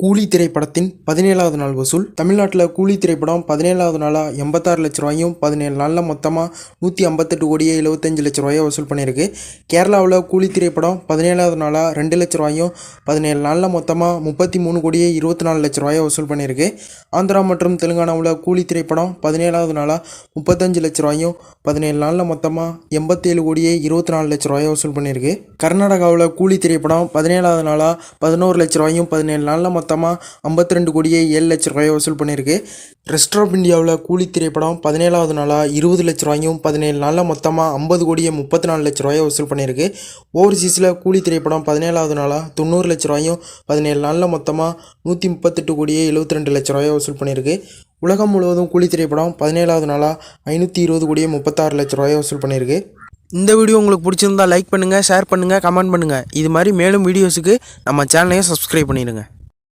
கூலி திரைப்படத்தின் 17வது நாள் வசூல். தமிழ்நாட்டில் கூலி திரைப்படம் 17வது நாளாக 86 லட்ச ரூபாயும் 17 நாளில் மொத்தமாக 158 கோடியே 75 லட்ச ரூபாயை வசூல் பண்ணியிருக்கு. கேரளாவில் கூலி திரைப்படம் 17வது நாளாக 2 லட்ச ரூபாயும் 17 நாளில் மொத்தமாக 33 கோடியே 24 லட்ச ரூபாயை வசூல் பண்ணியிருக்கு. ஆந்திரா மற்றும் தெலுங்கானாவில் கூலி திரைப்படம் 17வது நாளாக 35 லட்ச ரூபாயும் 17 நாளில் மொத்தமாக 87 கோடியே 24 லட்ச ரூபாயை வசூல் பண்ணியிருக்கு. கர்நாடகாவில் கூலி திரைப்படம் 17வது நாளாக 11 லட்ச ரூபாயும் 17 நாளில் மொத்தமாக 52 கோடியே 7 லட்ச ரூபாயை வசூல் பண்ணியிருக்கு. ரெஸ்ட் ஆஃப் இந்தியாவில் கூலி திரைப்படம் 17வது நாளாக 20 லட்ச ரூபாயும் 17 நாளில் மொத்தமாக 50 கோடியே 34 லட்ச ரூபாயை வசூல் பண்ணியிருக்கு. ஓவர்சீஸில் கூலி திரைப்படம் 17வது நாளாக 90 லட்ச ரூபாயும் 17 நாளில் மொத்தமாக 138 கோடியே 72 லட்ச ரூபாயை வசூல் பண்ணியிருக்கு. உலகம் முழுவதும் கூலி திரைப்படம் 17வது நாளாக 520 கோடியே 36 லட்ச ரூபாயை வசூல் பண்ணியிருக்கு. இந்த வீடியோ உங்களுக்கு பிடிச்சிருந்தா லைக் பண்ணுங்கள், ஷேர் பண்ணுங்கள், கமெண்ட் பண்ணுங்கள். இது மாதிரி மேலும் வீடியோஸுக்கு நம்ம சேனலையும் சப்ஸ்கிரைப் பண்ணிடுங்க.